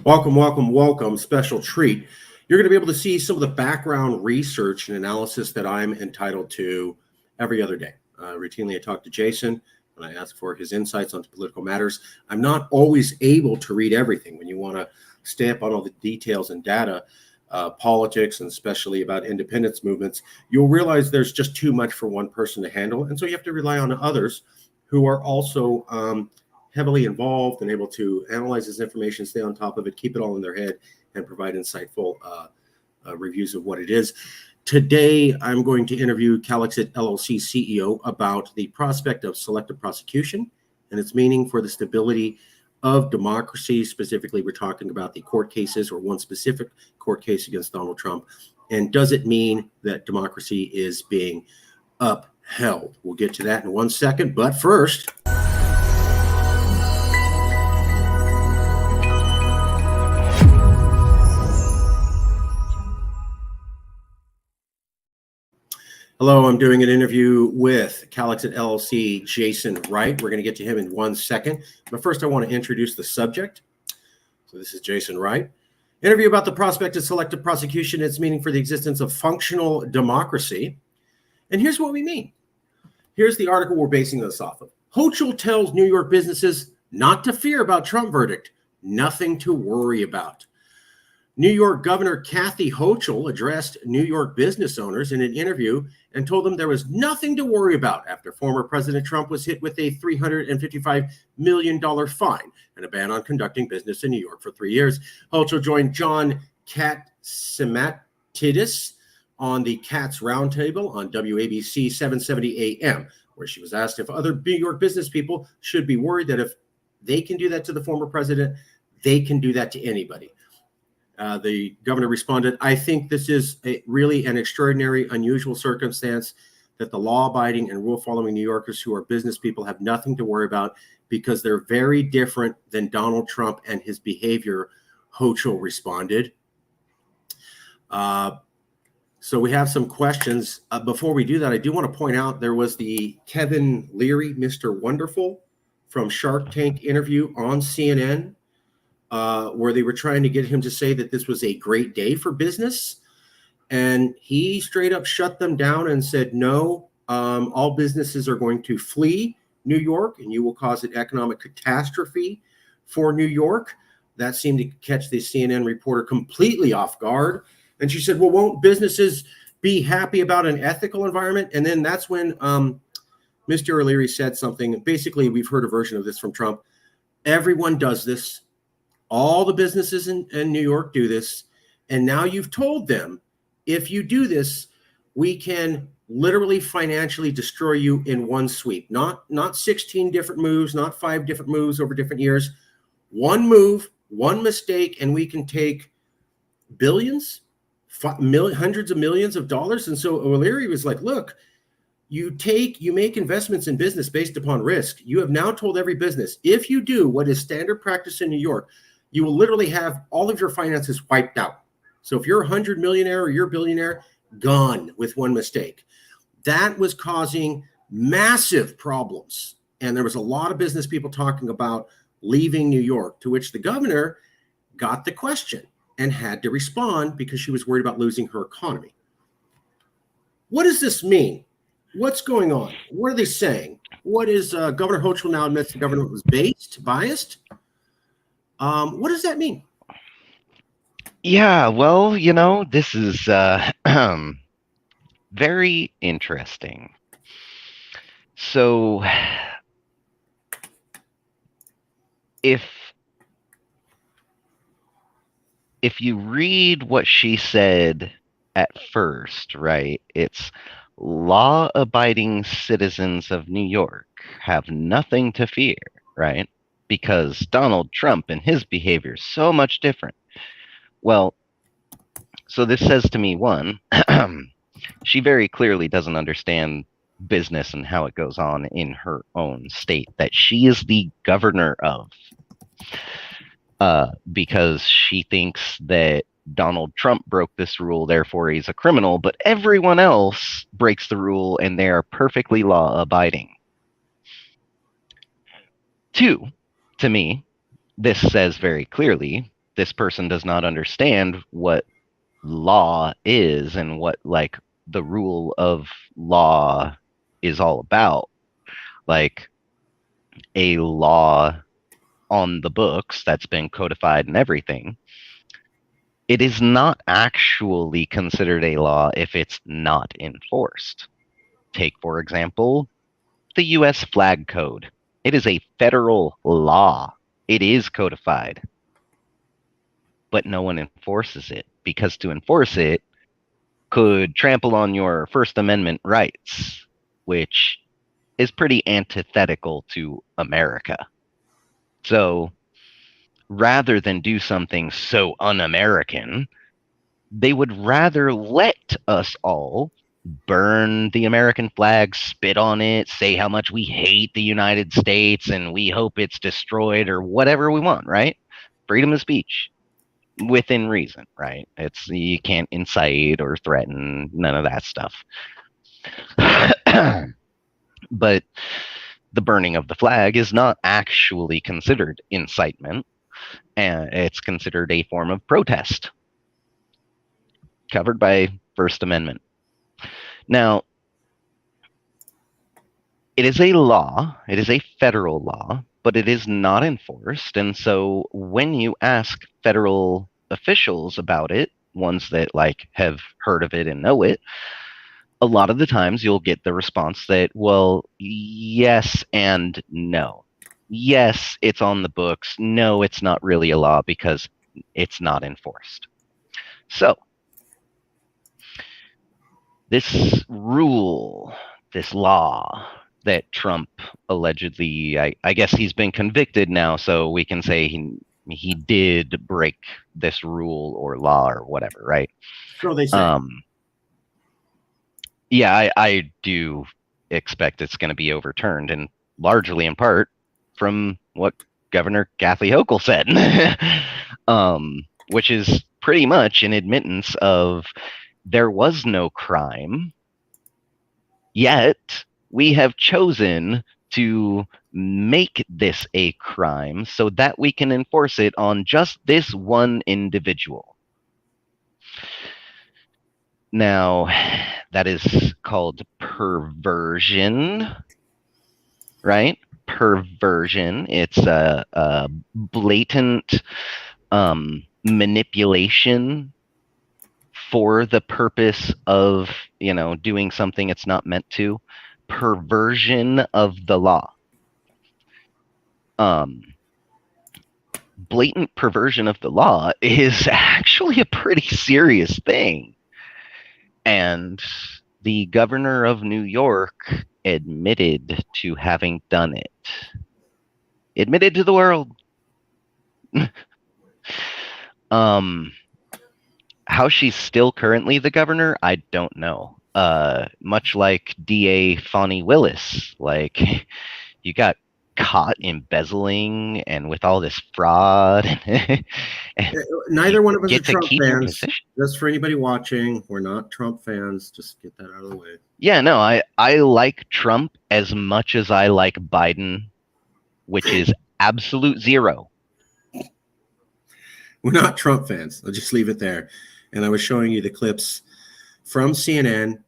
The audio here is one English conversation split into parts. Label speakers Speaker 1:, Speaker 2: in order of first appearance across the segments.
Speaker 1: Welcome, welcome, welcome. Special treat. You're going to be able to see some of the background research and analysis that I'm entitled to every other day. Routinely, I talk to Jason when I ask for his insights onto political matters. I'm not always able to read everything. When you want to stamp on all the details and data, politics, and especially about independence movements, you'll realize there's just too much for one person to handle. And so you have to rely on others who are also heavily involved and able to analyze this information, stay on top of it, keep it all in their head, and provide insightful reviews of what it is. Today, I'm going to interview Calexit LLC CEO about the prospect of selective prosecution and its meaning for the stability of democracy. Specifically, we're talking about the court cases or one specific court case against Donald Trump. And does it mean that democracy is being upheld? We'll get to that in 1 second. But first, hello, I'm doing an interview with Calexit LLC, Jason Wright. We're going to get to him in 1 second. But first, I want to introduce the subject. So this is Jason Wright. Interview about the prospect of selective prosecution, its meaning for the existence of functional democracy. And here's what we mean. Here's the article we're basing this off of. Hochul tells New York businesses not to fear about Trump verdict, nothing to worry about. New York Governor Kathy Hochul addressed New York business owners in an interview and told them there was nothing to worry about after former President Trump was hit with a $355 million fine and a ban on conducting business in New York for 3 years. Hochul joined John Catsimatidis on the Katz Roundtable on WABC 770 AM, where she was asked if other New York business people should be worried that if they can do that to the former president, they can do that to anybody. The governor responded, I think this is really an extraordinary, unusual circumstance that the law-abiding and rule-following New Yorkers who are business people have nothing to worry about because they're very different than Donald Trump and his behavior, Hochul responded. So we have some questions. Before we do that, I do want to point out there was the Kevin Leary, Mr. Wonderful, from Shark Tank interview on CNN. Where they were trying to get him to say that this was a great day for business. And he straight up shut them down and said, no, all businesses are going to flee New York and you will cause an economic catastrophe for New York. That seemed to catch the CNN reporter completely off guard. And she said, well, won't businesses be happy about an ethical environment? And then that's when Mr. O'Leary said something. Basically, we've heard a version of this from Trump. Everyone does this. All the businesses in New York do this. And now you've told them, if you do this, we can literally financially destroy you in one sweep. Not 16 different moves, not 5 different moves over different years. One move, one mistake, and we can take billions, hundreds of millions of dollars. And so O'Leary was like, look, you make investments in business based upon risk. You have now told every business, if you do what is standard practice in New York, you will literally have all of your finances wiped out. So if you're a 100 millionaire or you're a billionaire, gone with one mistake. That was causing massive problems. And there was a lot of business people talking about leaving New York, to which the governor got the question and had to respond because she was worried about losing her economy. What does this mean? What's going on? What are they saying? What is Governor Hochul now admits the government was biased? What does that mean?
Speaker 2: Yeah, well, this is very interesting. So if you read what she said at first, right, it's law-abiding citizens of New York have nothing to fear, right? Because Donald Trump and his behavior is so much different. Well, so this says to me, one, she very clearly doesn't understand business and how it goes on in her own state that she is the governor of, because she thinks that Donald Trump broke this rule, therefore he's a criminal, but everyone else breaks the rule and they're perfectly law-abiding. Two, to me, this says very clearly this person does not understand what law is and what like the rule of law is all about. Like a law on the books that's been codified and everything, it is not actually considered a law if it's not enforced. Take, for example, the US flag code. It is a federal law. It is codified, but no one enforces it because to enforce it could trample on your First Amendment rights, which is pretty antithetical to America. So rather than do something so un-American, they would rather let us all burn the American flag, spit on it, say how much we hate the United States and we hope it's destroyed or whatever we want, right? Freedom of speech within reason, right? It's you can't incite or threaten, none of that stuff. But the burning of the flag is not actually considered incitement, and it's considered a form of protest covered by First Amendment. Now, it is a law, it is a federal law, but it is not enforced. And so when you ask federal officials about it, ones that like have heard of it and know it, a lot of the times you'll get the response that, well, yes and no. Yes, it's on the books. No, it's not really a law because it's not enforced. So this rule, this law that Trump allegedly, I guess he's been convicted now, so we can say he did break this rule or law or whatever, right?
Speaker 1: So they say.
Speaker 2: Yeah, I do expect it's going to be overturned, and largely in part from what Governor Kathy Hochul said, which is pretty much an admittance of there was no crime, yet we have chosen to make this a crime so that we can enforce it on just this one individual. Now, that is called perversion, right? Perversion. It's a blatant manipulation for the purpose of, doing something it's not meant to. Perversion of the law. Blatant perversion of the law is actually a pretty serious thing. And the governor of New York admitted to having done it. Admitted to the world. How she's still currently the governor, I don't know. Much like DA Fani Willis, like you got caught embezzling and with all this fraud.
Speaker 1: Neither one of us are Trump fans. Just for anybody watching, we're not Trump fans. Just get that out of the way.
Speaker 2: Yeah, no, I like Trump as much as I like Biden, which is absolute zero.
Speaker 1: We're not Trump fans. I'll just leave it there. And I was showing you the clips from CNN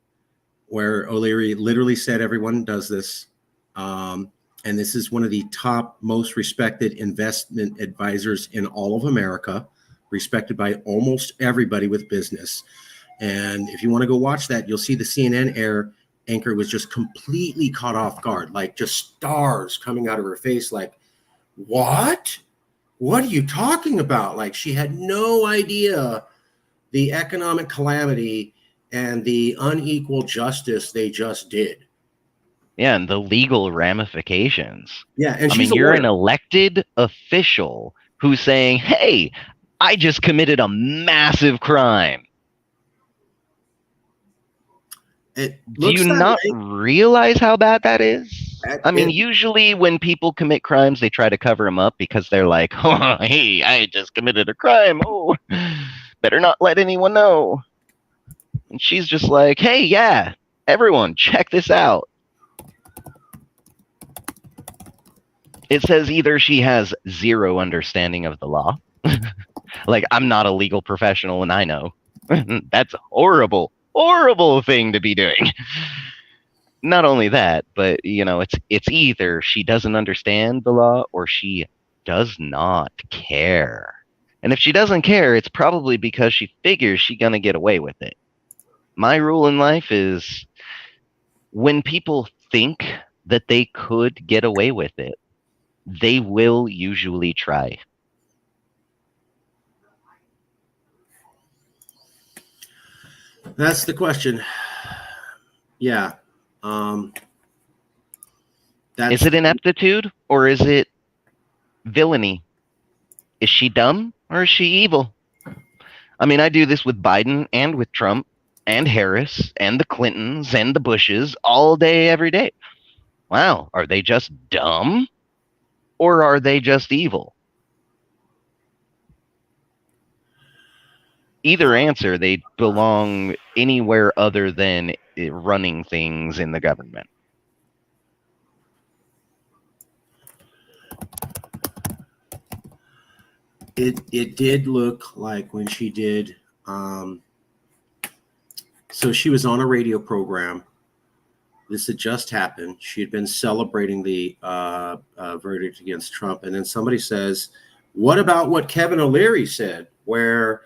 Speaker 1: where O'Leary literally said everyone does this. And this is one of the top most respected investment advisors in all of America, respected by almost everybody with business. And if you want to go watch that, you'll see the CNN anchor was just completely caught off guard, like just stars coming out of her face. Like, what? What are you talking about? Like she had no idea the economic calamity and the unequal justice they just did.
Speaker 2: Yeah, and the legal ramifications.
Speaker 1: Yeah, and
Speaker 2: you're an elected official who's saying, hey, I just committed a massive crime. Do you not realize how bad that is? Usually when people commit crimes, they try to cover them up because they're like, oh, hey, I just committed a crime. Oh, better not let anyone know. And she's just like, hey, yeah, everyone, check this out. It says either she has zero understanding of the law Like, I'm not a legal professional, and I know that's a horrible, horrible thing to be doing. Not only that, but it's either she doesn't understand the law or she does not care. And if she doesn't care, it's probably because she figures she's gonna get away with it. My rule in life is when people think that they could get away with it, they will usually try.
Speaker 1: That's the question. Yeah.
Speaker 2: Is it ineptitude or is it villainy? Is she dumb or is she evil? I mean, I do this with Biden and with Trump and Harris and the Clintons and the Bushes all day, every day. Wow, are they just dumb or are they just evil? Either answer, they belong anywhere other than running things in the government.
Speaker 1: It did look like when she did. So she was on a radio program. This had just happened. She had been celebrating the verdict against Trump. And then somebody says, what about what Kevin O'Leary said, where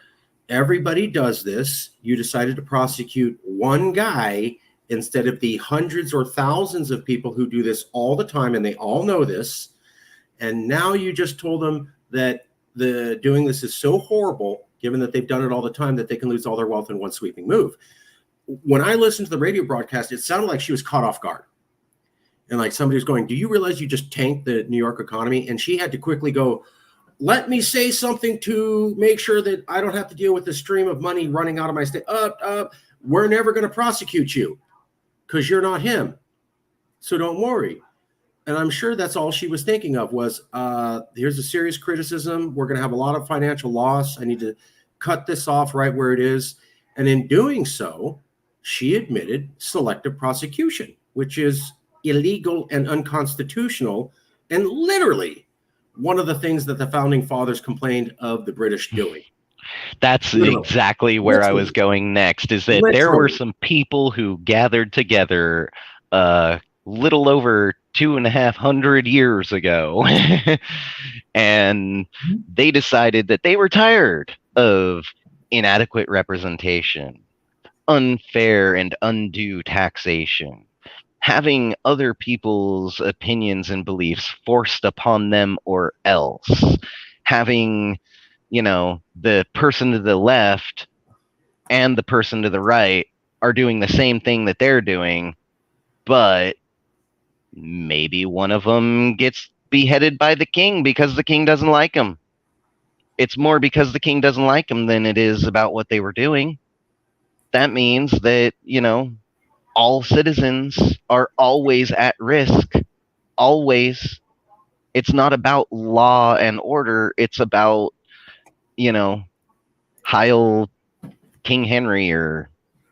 Speaker 1: everybody does this? You decided to prosecute one guy instead of the hundreds or thousands of people who do this all the time, and they all know this. And now you just told them that doing this is so horrible, given that they've done it all the time, that they can lose all their wealth in one sweeping move. When I listened to the radio broadcast, it sounded like she was caught off guard. And like somebody was going, do you realize you just tanked the New York economy? And she had to quickly go, let me say something to make sure that I don't have to deal with the stream of money running out of my state. We're never going to prosecute you because you're not him. So don't worry. And I'm sure that's all she was thinking of was, here's a serious criticism. We're going to have a lot of financial loss. I need to cut this off right where it is. And in doing so, she admitted selective prosecution, which is illegal and unconstitutional, and literally one of the things that the founding fathers complained of the British doing.
Speaker 2: That's exactly where I was going next, is that there were some people who gathered together little over 250 years ago, and they decided that they were tired of inadequate representation, unfair and undue taxation, having other people's opinions and beliefs forced upon them, or else having, the person to the left and the person to the right are doing the same thing that they're doing, but maybe one of them gets beheaded by the king because the king doesn't like him. It's more because the king doesn't like him than it is about what they were doing. That means that, all citizens are always at risk. Always. It's not about law and order. It's about, Heil King Henry, or,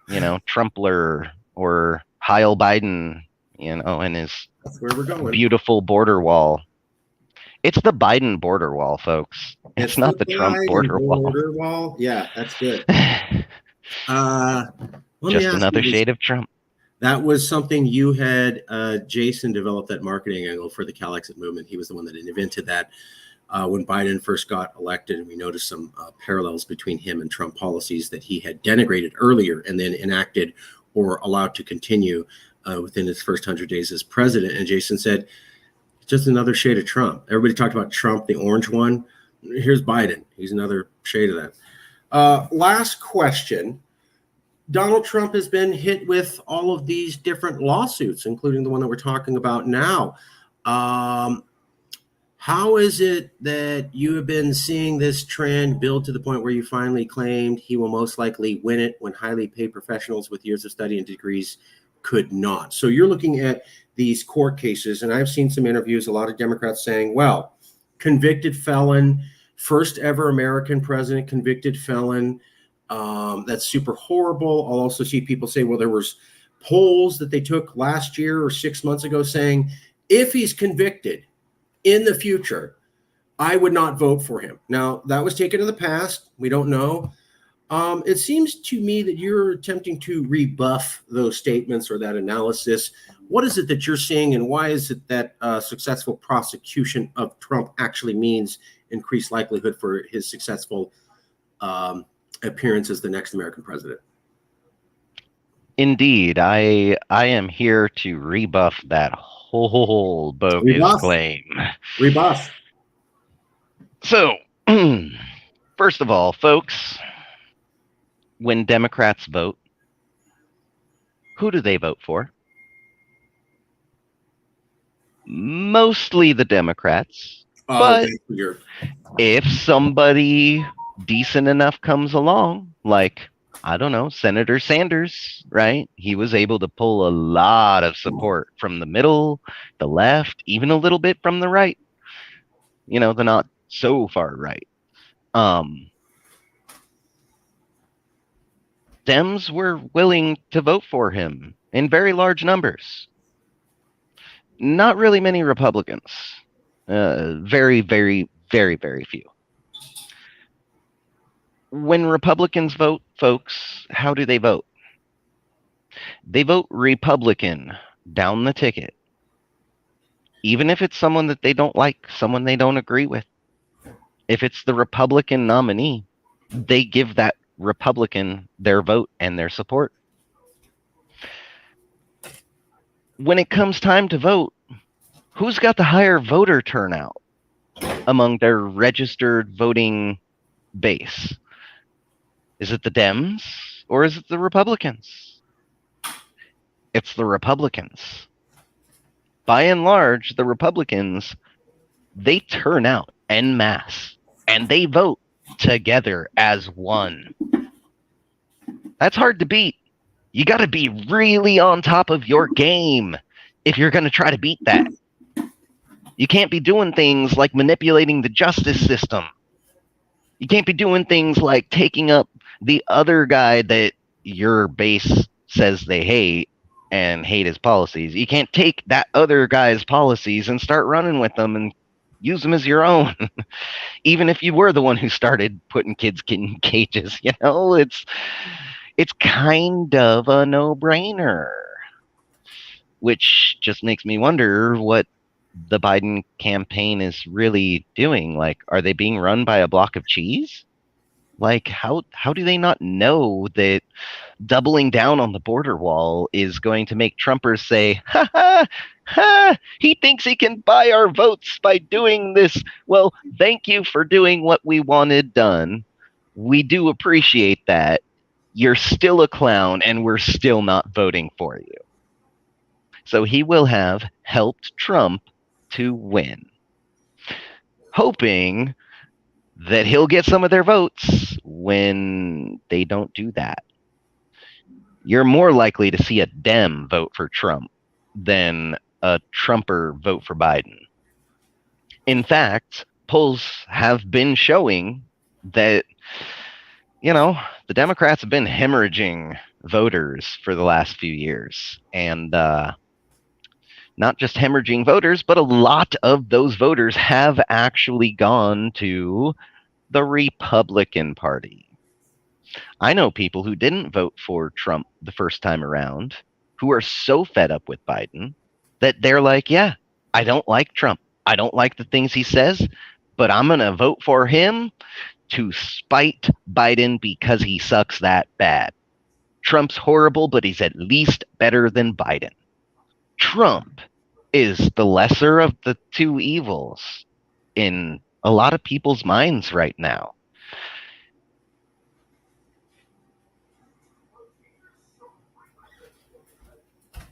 Speaker 2: Trumpler, or Heil Biden, and his beautiful border wall. It's the Biden border wall, folks. It's not the Trump border
Speaker 1: wall. Yeah, that's good.
Speaker 2: Just another shade of Trump.
Speaker 1: That was something you had, Jason developed that marketing angle for the Calexit movement. He was the one that invented that when Biden first got elected, and we noticed some parallels between him and Trump policies that he had denigrated earlier and then enacted or allowed to continue within his first 100 days as president. And Jason said, just another shade of Trump. Everybody talked about Trump, the orange one. Here's Biden. He's another shade of that. Last question. Donald Trump has been hit with all of these different lawsuits, including the one that we're talking about now. How is it that you have been seeing this trend build to the point where you finally claimed he will most likely win it when highly paid professionals with years of study and degrees could not? So you're looking at these court cases, and I've seen some interviews, a lot of Democrats saying, well, convicted felon, first ever American president, convicted felon. That's super horrible. I'll also see people say, well, there was polls that they took last year or 6 months ago saying if he's convicted in the future, I would not vote for him. Now, that was taken in the past. We don't know. It seems to me that you're attempting to rebuff those statements or that analysis. What is it that you're seeing, and why is it that successful prosecution of Trump actually means increased likelihood for his successful appearance as the next American president?
Speaker 2: Indeed, I am here to rebuff that whole bogus
Speaker 1: Rebuff.
Speaker 2: claim.
Speaker 1: Rebuff.
Speaker 2: So, first of all, folks, when Democrats vote, who do they vote for? Mostly the Democrats. But if somebody decent enough comes along, like, I don't know, Senator Sanders, right? He was able to pull a lot of support from the middle, the left, even a little bit from the right. You know, the not so far right. Dems were willing to vote for him in very large numbers. Not really many Republicans. Very, very, very, very few. When Republicans vote, folks, how do they vote? They vote Republican down the ticket. Even if it's someone that they don't like, someone they don't agree with. If it's the Republican nominee, they give that Republican their vote and their support. When it comes time to vote, who's got the higher voter turnout among their registered voting base? Is it the Dems or is it the Republicans? It's the Republicans. By and large, the Republicans, they turn out en masse and they vote together as one. That's hard to beat. You got to be really on top of your game if you're going to try to beat that. You can't be doing things like manipulating the justice system. You can't be doing things like taking up the other guy that your base says they hate and hate his policies. You can't take that other guy's policies and start running with them and use them as your own. Even if you were the one who started putting kids in cages, you know, it's kind of a no-brainer, which just makes me wonder what the Biden campaign is really doing. Like, are they being run by a block of cheese? Like, how do they not know that doubling down on the border wall is going to make Trumpers say, ha ha, ha, he thinks he can buy our votes by doing this. Well, thank you for doing what we wanted done. We do appreciate that. You're still a clown and we're still not voting for you. So he will have helped Trump to win, hoping that he'll get some of their votes when they don't do that. You're more likely to see a Dem vote for Trump than a Trumper vote for Biden. In fact, polls have been showing that, you know, the Democrats have been hemorrhaging voters for the last few years. And not just hemorrhaging voters, but a lot of those voters have actually gone to the Republican Party. I know people who didn't vote for Trump the first time around who are so fed up with Biden that they're like, yeah, I don't like Trump. I don't like the things he says, but I'm going to vote for him to spite Biden because he sucks that bad. Trump's horrible, but he's at least better than Biden. Trump is the lesser of the two evils in a lot of people's minds right now.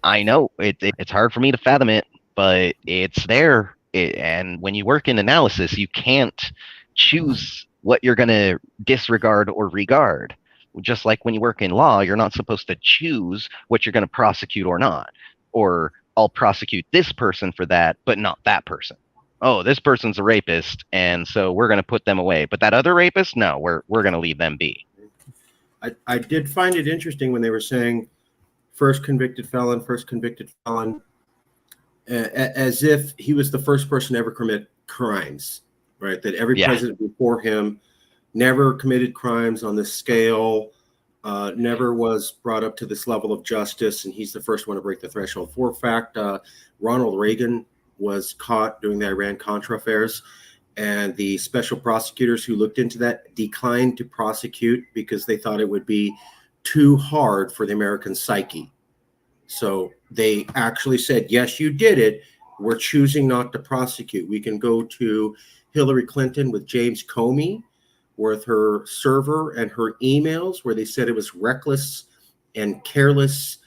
Speaker 2: I know it's hard for me to fathom it, but it's there. And when you work in analysis, you can't choose what you're going to disregard or regard. Just like when you work in law, you're not supposed to choose what you're going to prosecute or not. Or I'll prosecute this person for that, but not that person. Oh, this person's a rapist, and so we're going to put them away. But that other rapist, no, we're going to leave them be.
Speaker 1: I did find it interesting when they were saying first convicted felon, as if he was the first person to ever commit crimes. right? That every
Speaker 2: Yeah.
Speaker 1: president before him never committed crimes on this scale, never was brought up to this level of justice, and he's the first one to break the threshold. For a fact, Ronald Reagan was caught doing the Iran-Contra affairs, and the special prosecutors who looked into that declined to prosecute because they thought it would be too hard for the American psyche. So they actually said, yes, you did it. We're choosing not to prosecute. We can go to Hillary Clinton with James Comey, with her server and her emails, where they said it was reckless and careless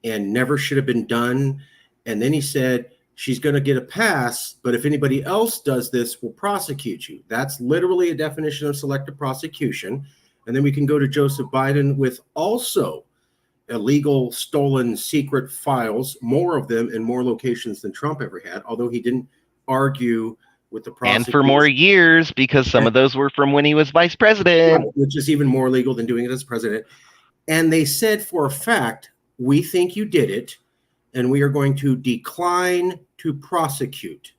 Speaker 1: and never should have been done. And then he said, she's going to get a pass, but if anybody else does this, we'll prosecute you. That's literally a definition of selective prosecution. And then we can go to Joseph Biden with also illegal, stolen, secret files, more of them in more locations than Trump ever had, although he didn't argue with the prosecutors.
Speaker 2: And for more years, because some of those were from when he was vice president.
Speaker 1: Right, which is even more illegal than doing it as president. And they said for a fact, we think you did it, and we are going to decline to prosecute.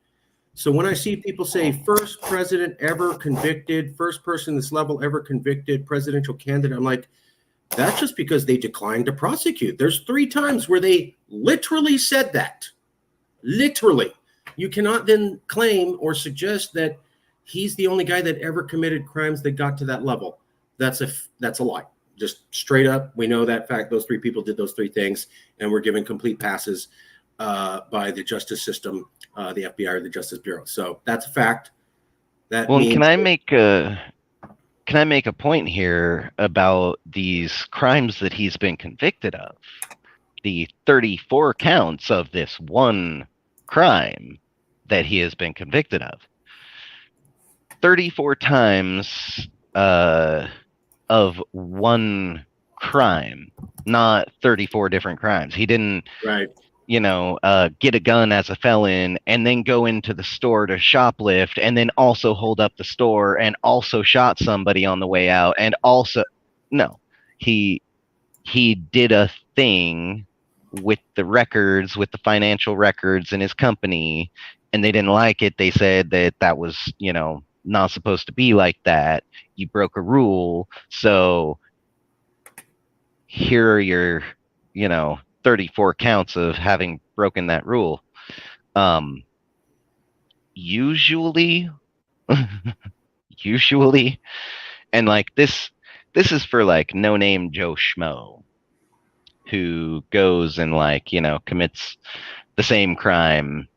Speaker 1: So when I see people say first president ever convicted, first person this level ever convicted, presidential candidate, I'm like, that's just because they declined to prosecute. There's 3 times where they literally said that. Literally. You cannot then claim or suggest that he's the only guy that ever committed crimes that got to that level. That's a lie. Just straight up, we know that fact. Those 3 people did those 3 things, and were given complete passes by the justice system, the FBI or the Justice Bureau. So that's a fact. That
Speaker 2: Well,
Speaker 1: means
Speaker 2: can I make a point here about these crimes that he's been convicted of? The 34 counts of this one crime that he has been convicted of. 34 times of one crime, not 34 different crimes. He didn't,
Speaker 1: right.
Speaker 2: Get a gun as a felon and then go into the store to shoplift and then also hold up the store and also shot somebody on the way out. And also, no, he did a thing with the records, with the financial records in his company, and they didn't like it. They said that was, not supposed to be like that. You broke a rule. So here are your, 34 counts of having broken that rule. Usually, and like this is for like no name Joe Schmo who goes and commits the same crime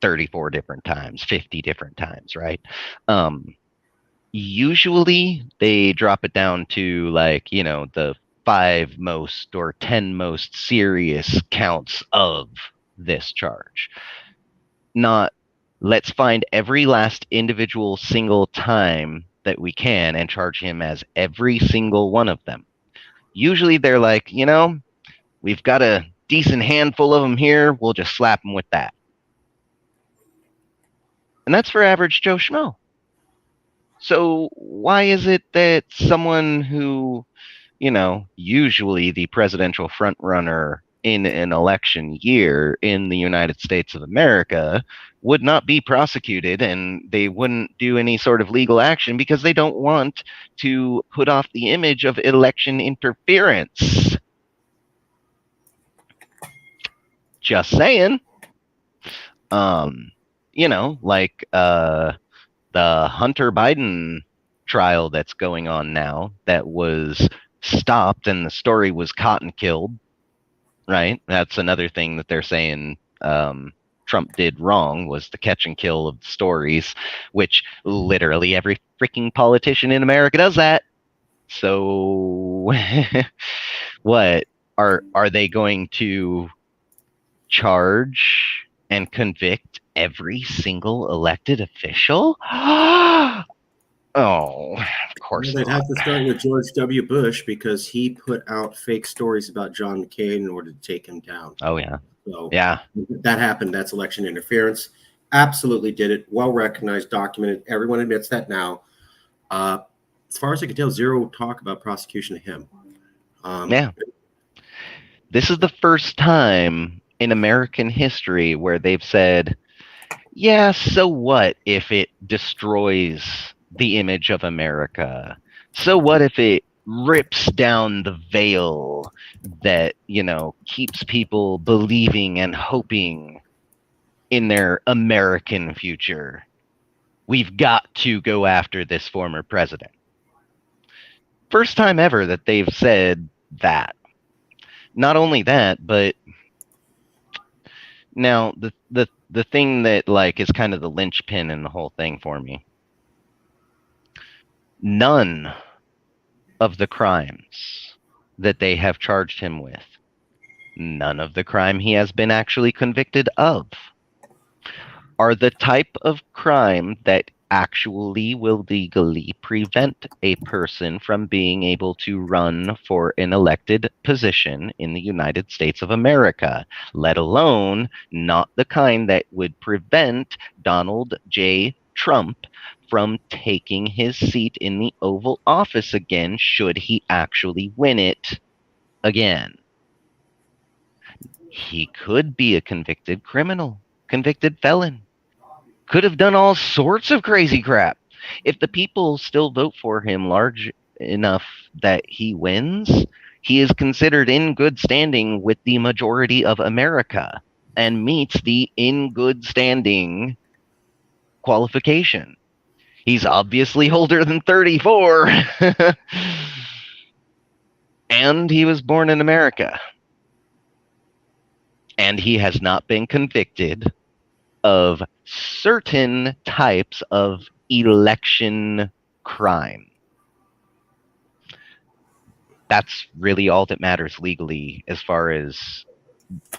Speaker 2: 34 different times, 50 different times, right? Usually they drop it down to the 5 most or 10 most serious counts of this charge. Not let's find every last individual single time that we can and charge him as every single one of them. Usually they're like, we've got a decent handful of them here. We'll just slap them with that. And that's for average Joe Schmo. So why is it that someone who, usually the presidential frontrunner in an election year in the United States of America would not be prosecuted and they wouldn't do any sort of legal action because they don't want to put off the image of election interference? Just saying. The Hunter Biden trial that's going on now that was stopped and the story was caught and killed, right? That's another thing that they're saying Trump did wrong, was the catch and kill of the stories, which literally every freaking politician in America does that. So what are they going to charge and convict every single elected official? Oh, of course
Speaker 1: They'd
Speaker 2: not.
Speaker 1: have to start with George W. Bush because he put out fake stories about John McCain in order to take him down.
Speaker 2: Oh, yeah.
Speaker 1: So
Speaker 2: yeah,
Speaker 1: that happened. That's election interference. Absolutely did it. Well recognized, documented. Everyone admits that now. As far as I can tell, zero talk about prosecution of him.
Speaker 2: Yeah. This is the first time in American history where they've said, Yeah, so what if it destroys the image of America? So what if it rips down the veil that, keeps people believing and hoping in their American future? We've got to go after this former president. First time ever that they've said that. Not only that, but now the thing that is kind of the linchpin in the whole thing for me. None of the crimes that they have charged him with, none of the crime he has been actually convicted of, are the type of crime that actually will legally prevent a person from being able to run for an elected position in the United States of America, let alone not the kind that would prevent Donald J. Trump from taking his seat in the Oval Office again should he actually win it again. He could be a convicted criminal, convicted felon, could have done all sorts of crazy crap. If the people still vote for him large enough that he wins, he is considered in good standing with the majority of America and meets the in good standing qualification. He's obviously older than 34. And he was born in America. And he has not been convicted of certain types of election crime. That's really all that matters legally as far as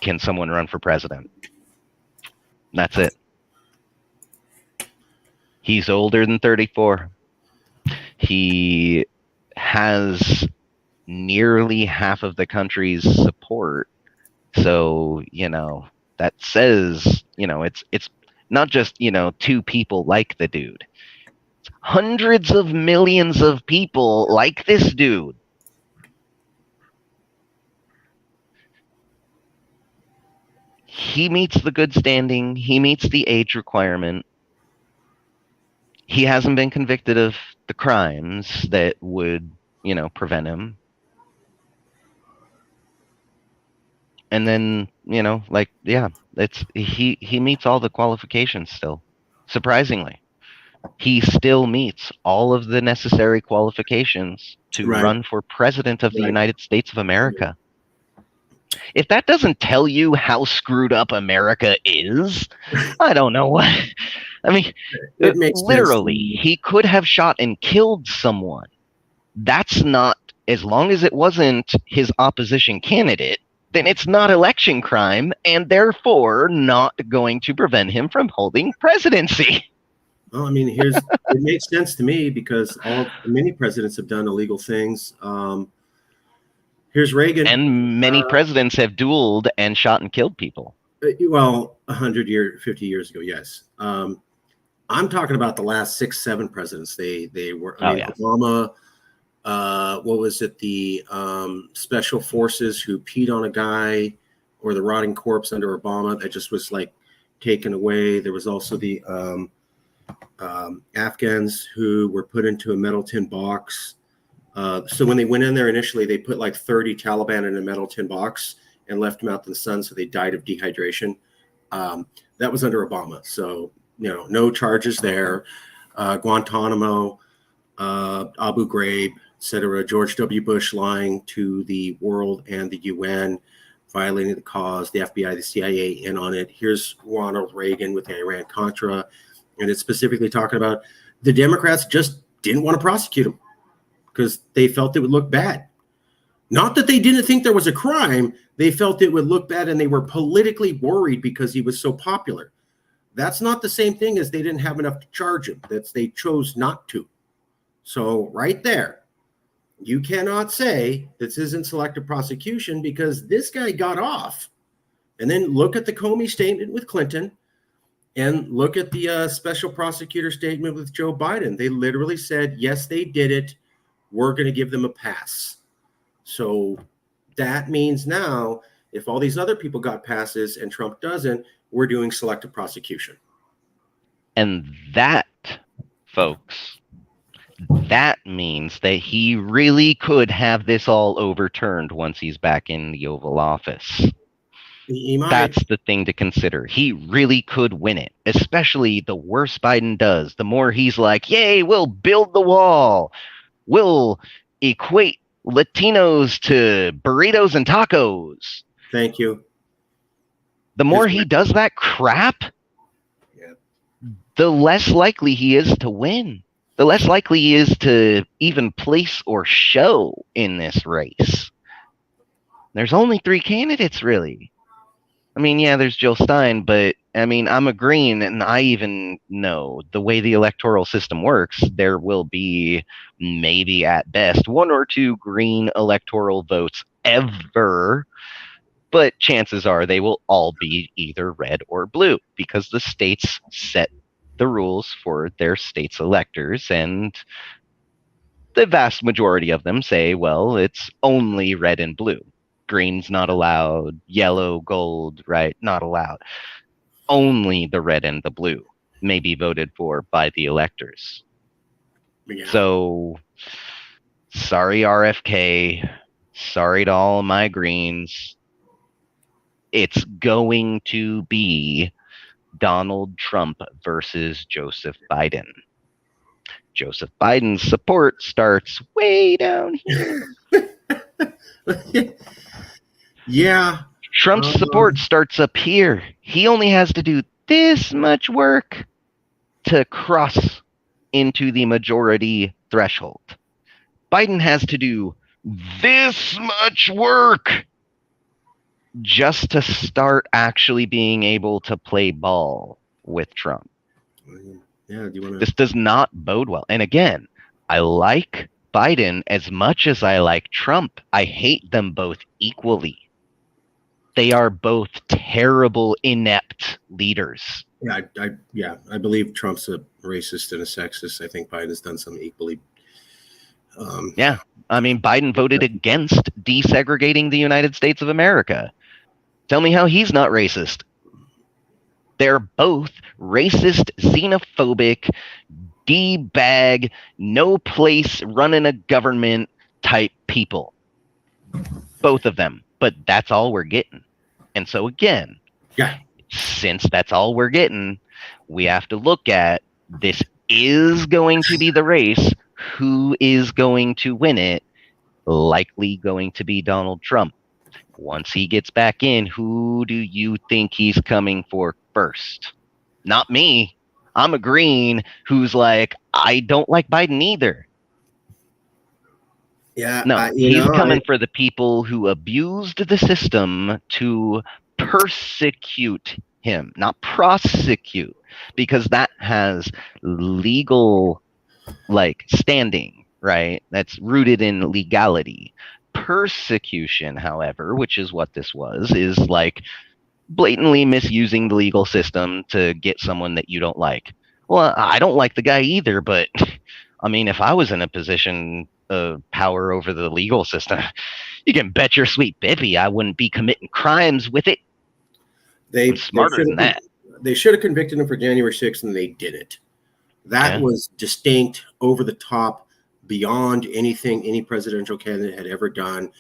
Speaker 2: can someone run for president. That's it. He's older than 34. He has nearly half of the country's support. So, that says, it's not just, two people like the dude. It's hundreds of millions of people like this dude. He meets the good standing. He meets the age requirement. He hasn't been convicted of the crimes that would, prevent him. And then, he meets all the qualifications still. Surprisingly, he still meets all of the necessary qualifications to run for president of the United States of America. If that doesn't tell you how screwed up America is, I don't know what. I mean,
Speaker 1: it makes
Speaker 2: literally,
Speaker 1: sense.
Speaker 2: he could have shot and killed someone. That's not, as long as it wasn't his opposition candidate, then it's not election crime and therefore not going to prevent him from holding presidency.
Speaker 1: Well, I mean, it makes sense to me because many presidents have done illegal things. Here's Reagan.
Speaker 2: And many presidents have dueled and shot and killed people.
Speaker 1: Well, 50 years ago, yes. I'm talking about the last 6, 7 presidents. They were, Obama, what was it? The special forces who peed on a guy, or the rotting corpse under Obama that just was taken away. There was also the Afghans who were put into a metal tin box. So when they went in there initially, they put 30 Taliban in a metal tin box and left them out in the sun, so they died of dehydration. That was under Obama. So, no charges there. Guantanamo, Abu Ghraib, etc. George W. Bush lying to the world and the UN, violating the cause, the FBI, the CIA in on it. Here's Ronald Reagan with Iran-Contra. And it's specifically talking about the Democrats just didn't want to prosecute him because they felt it would look bad. Not that they didn't think there was a crime. They felt it would look bad, and they were politically worried because he was so popular. That's not the same thing as they didn't have enough to charge him. That's they chose not to. So right there, you cannot say this isn't selective prosecution because this guy got off. And then look at the Comey statement with Clinton and look at the special prosecutor statement with Joe Biden. They literally said, yes, they did it. We're going to give them a pass. So that means now, if all these other people got passes and Trump doesn't, we're doing selective prosecution.
Speaker 2: And that, folks, that means that he really could have this all overturned once he's back in the Oval Office.
Speaker 1: He might.
Speaker 2: That's the thing to consider. He really could win it, especially the worse Biden does. The more he's like, yay, we'll build the wall. We'll equate Latinos to burritos and tacos.
Speaker 1: Thank you.
Speaker 2: The more he does that crap, the less likely he is to win. The less likely he is to even place or show in this race. There's only 3 candidates, really. I mean, yeah, there's Jill Stein, but I mean, I'm a green, and I even know the way the electoral system works, there will be maybe at best 1 or 2 green electoral votes ever, but chances are they will all be either red or blue because the states set the rules for their state's electors, and the vast majority of them say, well, it's only red and blue. Green's not allowed, yellow, gold, right? Not allowed. Only the red and the blue may be voted for by the electors. Yeah. So, sorry, RFK. Sorry to all my greens. It's going to be Donald Trump versus Joseph Biden. Joseph Biden's support starts way down here.
Speaker 1: Yeah.
Speaker 2: Trump's support starts up here. He only has to do this much work to cross into the majority threshold. Biden has to do this much work just to start actually being able to play ball with Trump.
Speaker 1: Yeah,
Speaker 2: This does not bode well. And again, I like Biden as much as I like Trump. I hate them both equally. They are both terrible, inept leaders.
Speaker 1: Yeah, I believe Trump's a racist and a sexist. I think Biden's done some equally.
Speaker 2: Yeah, I mean, Biden voted against desegregating the United States of America. Tell me how he's not racist. They're both racist, xenophobic, D-bag, no place running a government type people. Both of them. But that's all we're getting. And so again, since that's all we're getting, we have to look at this is going to be the race. Who is going to win it? Likely going to be Donald Trump. Once he gets back in, who do you think he's coming for first? Not me. I'm a green who's like, I don't like Biden either.
Speaker 1: Yeah.
Speaker 2: No, he's coming for the people who abused the system to persecute him, not prosecute, because that has legal standing, right? That's rooted in legality. Persecution, however, which is what this was, is like blatantly misusing the legal system to get someone that you don't like. Well, I don't like the guy either, but I mean, if I was in a position of power over the legal system, you can bet your sweet Bippy I wouldn't be committing crimes with it. I'm smarter than that.
Speaker 1: They should have convicted him for January 6th, and they didn't. That was distinct, over the top, beyond anything any presidential candidate had ever done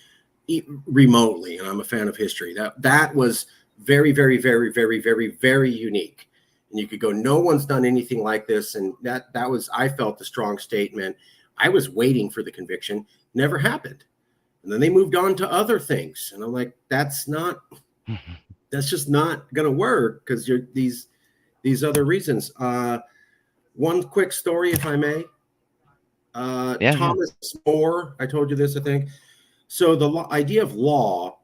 Speaker 1: remotely. And I'm a fan of history. That was very, very, very, very, very, very unique. And you could go, no one's done anything like this. And that was, I felt, a strong statement. I was waiting for the conviction. Never happened. And then they moved on to other things. And I'm like, that's just not going to work because you're these other reasons. One quick story, if I may. Thomas More, I told you this, I think. So the idea of law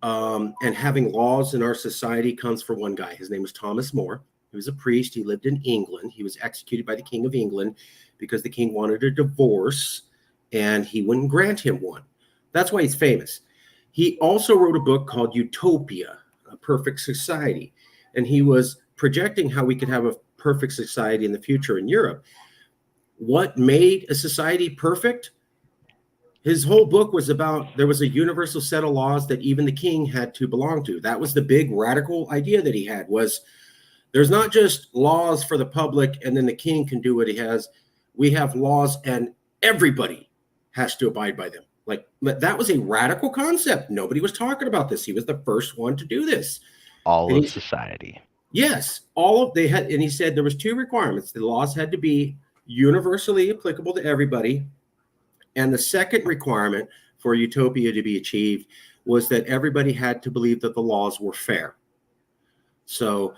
Speaker 1: and having laws in our society comes from one guy. His name was Thomas More. He was a priest. He lived in England. He was executed by the King of England because the king wanted a divorce and he wouldn't grant him one. That's why he's famous. He also wrote a book called Utopia, A Perfect Society. And he was projecting how we could have a perfect society in the future in Europe. What made a society perfect? His whole book was about there was a universal set of laws that even the king had to belong to. That was the big radical idea that he had, was There's not just laws for the public and then the king can do what he has. We have laws and everybody has to abide by them. Like that was a radical concept. Nobody was talking about this. He was the first one to do this.
Speaker 2: All
Speaker 1: And
Speaker 2: of
Speaker 1: he,
Speaker 2: society.
Speaker 1: yes, all of they had, and he said there was two requirements. The laws had to be universally applicable to everybody. And the second requirement for utopia to be achieved was that everybody had to believe that the laws were fair. So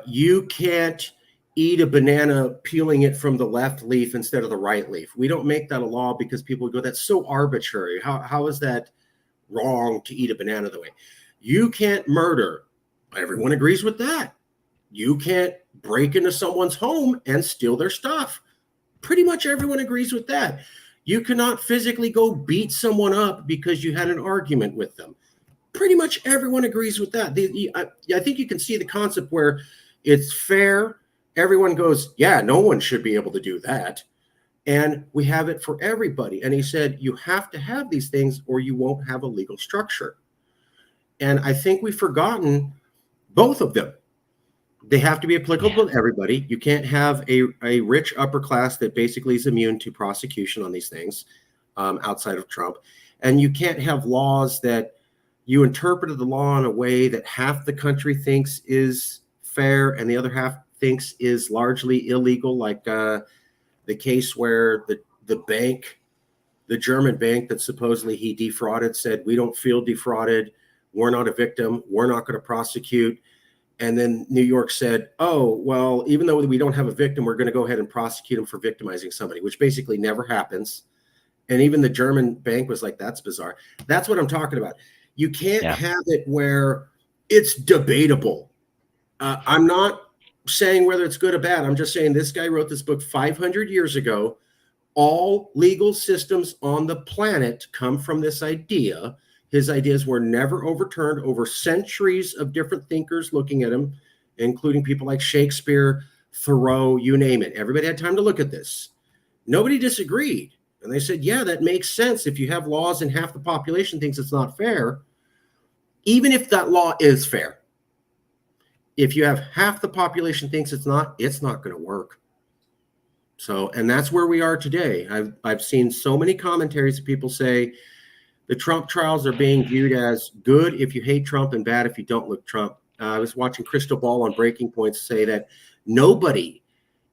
Speaker 1: you can't eat a banana peeling it from the left leaf instead of the right leaf. We don't make that a law because people go, that's so arbitrary. How is that wrong to eat a banana the way? You can't murder. Everyone agrees with that. You can't break into someone's home and steal their stuff. Pretty much everyone agrees with that. You cannot physically go beat someone up because you had an argument with them. Pretty much everyone agrees with that. I think you can see the concept where it's fair. Everyone goes, yeah, no one should be able to do that. And we have it for everybody. And he said, you have to have these things or you won't have a legal structure. And I think we've forgotten both of them. They have to be applicable to everybody. You can't have a rich upper class that basically is immune to prosecution on these things outside of Trump. And you can't have laws that you interpreted the law in a way that half the country thinks is fair and the other half thinks is largely illegal, like the case where the bank, the German bank that supposedly he defrauded, said, we don't feel defrauded. We're not a victim. We're not going to prosecute. And then New York said, oh, well, even though we don't have a victim, we're going to go ahead and prosecute him for victimizing somebody, which basically never happens. And even the German bank was like, that's bizarre. That's what I'm talking about. You can't have it where it's debatable. I'm not saying whether it's good or bad. I'm just saying this guy wrote this book 500 years ago. All legal systems on the planet come from this idea. His ideas were never overturned over centuries of different thinkers looking at him, including people like Shakespeare, Thoreau, you name it. Everybody had time to look at this. Nobody disagreed. And they said, yeah, that makes sense. If you have laws and half the population thinks it's not fair, even if that law is fair, if you have half the population thinks it's not going to work. So, and that's where we are today. I've seen so many commentaries of people say, the Trump trials are being viewed as good if you hate Trump and bad if you don't look Trump. I was watching Crystal Ball on Breaking Point say that nobody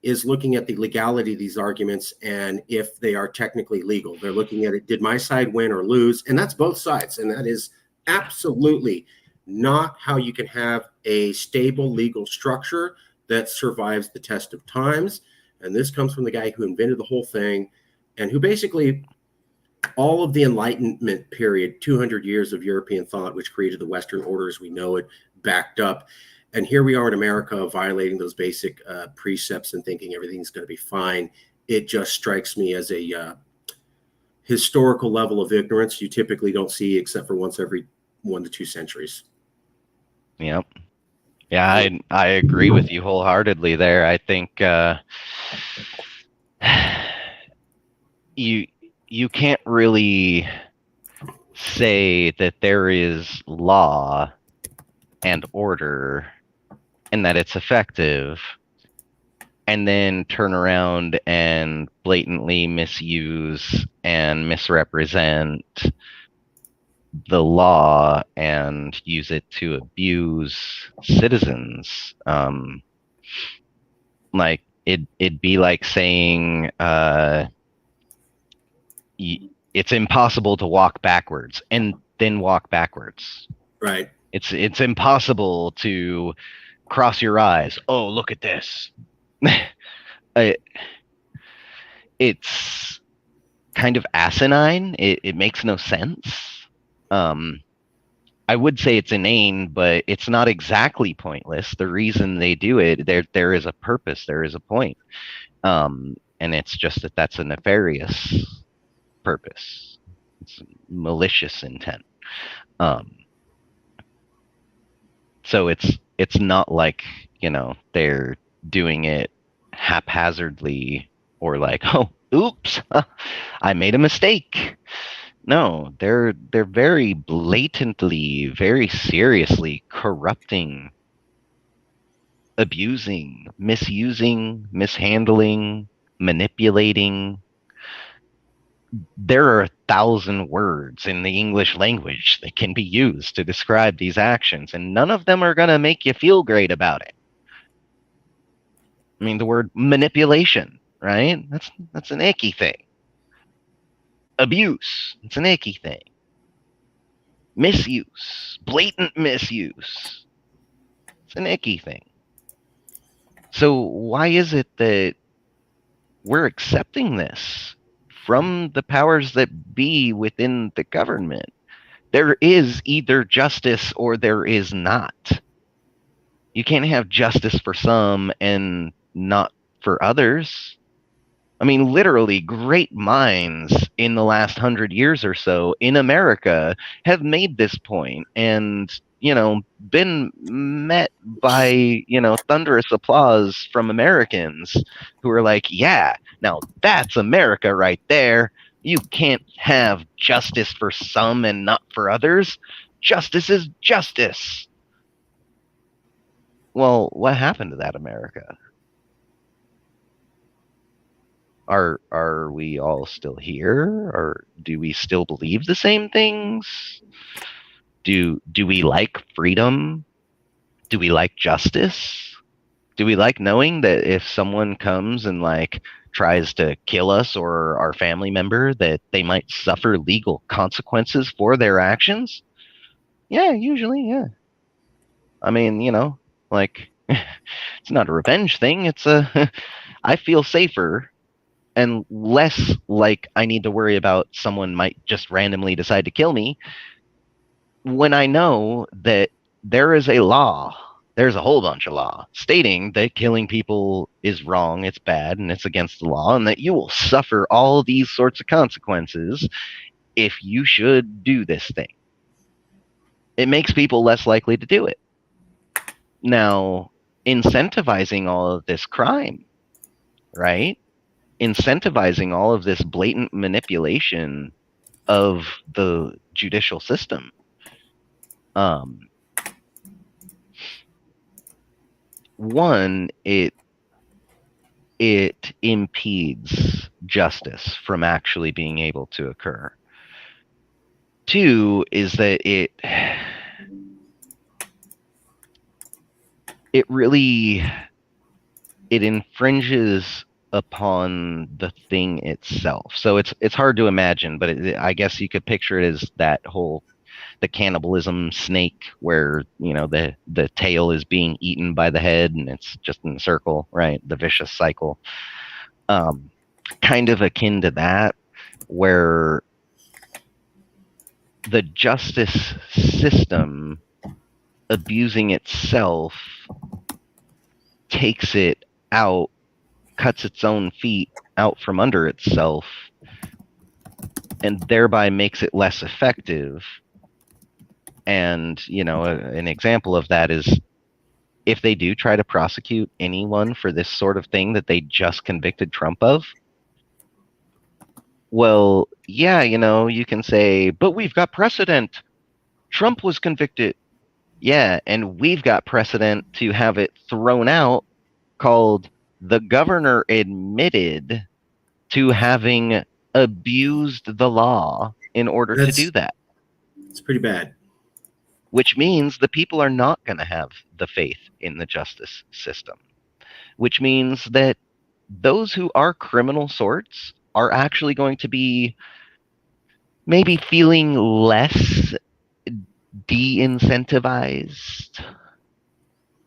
Speaker 1: is looking at the legality of these arguments and if they are technically legal. They're looking at it, did my side win or lose? And that's both sides. And that is absolutely not how you can have a stable legal structure that survives the test of times. And this comes from the guy who invented the whole thing and who basically all of the Enlightenment period, 200 years of European thought, which created the Western order as we know it, backed up. And here we are in America violating those basic precepts and thinking everything's going to be fine. It just strikes me as a historical level of ignorance you typically don't see except for once every 1 to 2 centuries.
Speaker 2: Yep. Yeah, I agree with you wholeheartedly there. I think you can't really say that there is law and order and that it's effective and then turn around and blatantly misuse and misrepresent the law and use it to abuse citizens. Like it'd be like saying it's impossible to walk backwards and then walk backwards.
Speaker 1: Right.
Speaker 2: It's impossible to cross your eyes. Oh, look at this. It's kind of asinine. It makes no sense. I would say it's inane, but it's not exactly pointless. The reason they do it, there is a purpose, there is a point. And it's just that's a nefarious purpose. It's malicious intent. So it's not like, they're doing it haphazardly or like, oh, oops, I made a mistake. No, they're very blatantly, very seriously corrupting abusing, misusing, mishandling, manipulating. There are 1,000 words in the English language that can be used to describe these actions, and none of them are going to make you feel great about it. I mean, the word manipulation, right? That's an icky thing. Abuse, it's an icky thing. Misuse, blatant misuse, it's an icky thing. So why is it that we're accepting this from the powers that be within the government? There is either justice or there is not. You can't have justice for some and not for others. I mean, literally, great minds in the last 100 years or so in America have made this point and, been met by, thunderous applause from Americans who are like, yeah, now that's America right there. You can't have justice for some and not for others. Justice is justice. Well, what happened to that America? Are we all still here, or do we still believe the same things? Do we like freedom? Do we like justice? Do we like knowing that if someone comes and tries to kill us or our family member, that they might suffer legal consequences for their actions? Yeah, usually, yeah. I mean, it's not a revenge thing. It's I feel safer and less like I need to worry about someone might just randomly decide to kill me when I know that there is a law, there's a whole bunch of law stating that killing people is wrong, it's bad, and it's against the law, and that you will suffer all these sorts of consequences if you should do this thing. It makes people less likely to do it. Now, incentivizing all of this crime, right? Incentivizing all of this blatant manipulation of the judicial system. One, it impedes justice from actually being able to occur. Two is that it really infringes upon the thing itself. So it's hard to imagine, but I guess you could picture it as the cannibalism snake, where the tail is being eaten by the head, and it's just in a circle, right? The vicious cycle. Kind of akin to that, where the justice system abusing itself takes it out, cuts its own feet out from under itself, and thereby makes it less effective. And, an example of that is if they do try to prosecute anyone for this sort of thing that they just convicted Trump of, well, yeah, you can say, but we've got precedent. Trump was convicted. Yeah, and we've got precedent to have it thrown out, called the governor admitted to having abused the law in order to do that.
Speaker 1: It's pretty bad.
Speaker 2: Which means the people are not going to have the faith in the justice system. Which means that those who are criminal sorts are actually going to be maybe feeling less de-incentivized.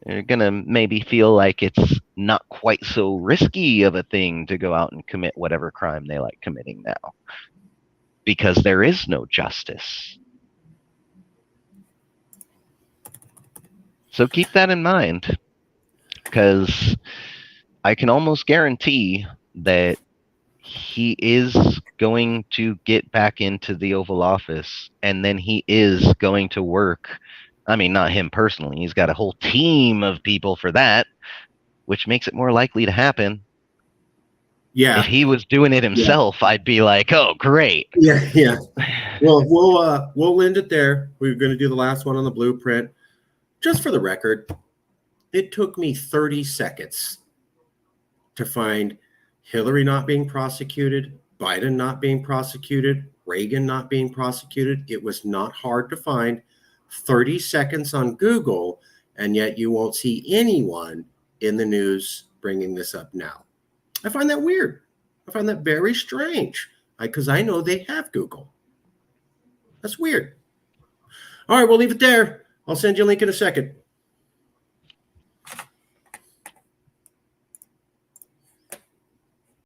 Speaker 2: They're going to maybe feel like it's not quite so risky of a thing to go out and commit whatever crime they like committing now, because there is no justice. So keep that in mind, because I can almost guarantee that he is going to get back into the Oval Office, and then he is going to work. I mean, not him personally. He's got a whole team of people for that, which makes it more likely to happen.
Speaker 1: Yeah.
Speaker 2: If he was doing it himself, I'd be like, oh, great.
Speaker 1: Yeah. Well, we'll end it there. We're going to do the last one on the blueprint. Just for the record, It took me 30 seconds to find Hillary not being prosecuted, Biden not being prosecuted, Reagan not being prosecuted. It was not hard to find. 30 seconds on Google, and yet you won't see anyone in the news bringing this up now. I find that weird. I find that very strange because I know they have Google. That's weird. All right, we'll leave it there. I'll send you a link in a second.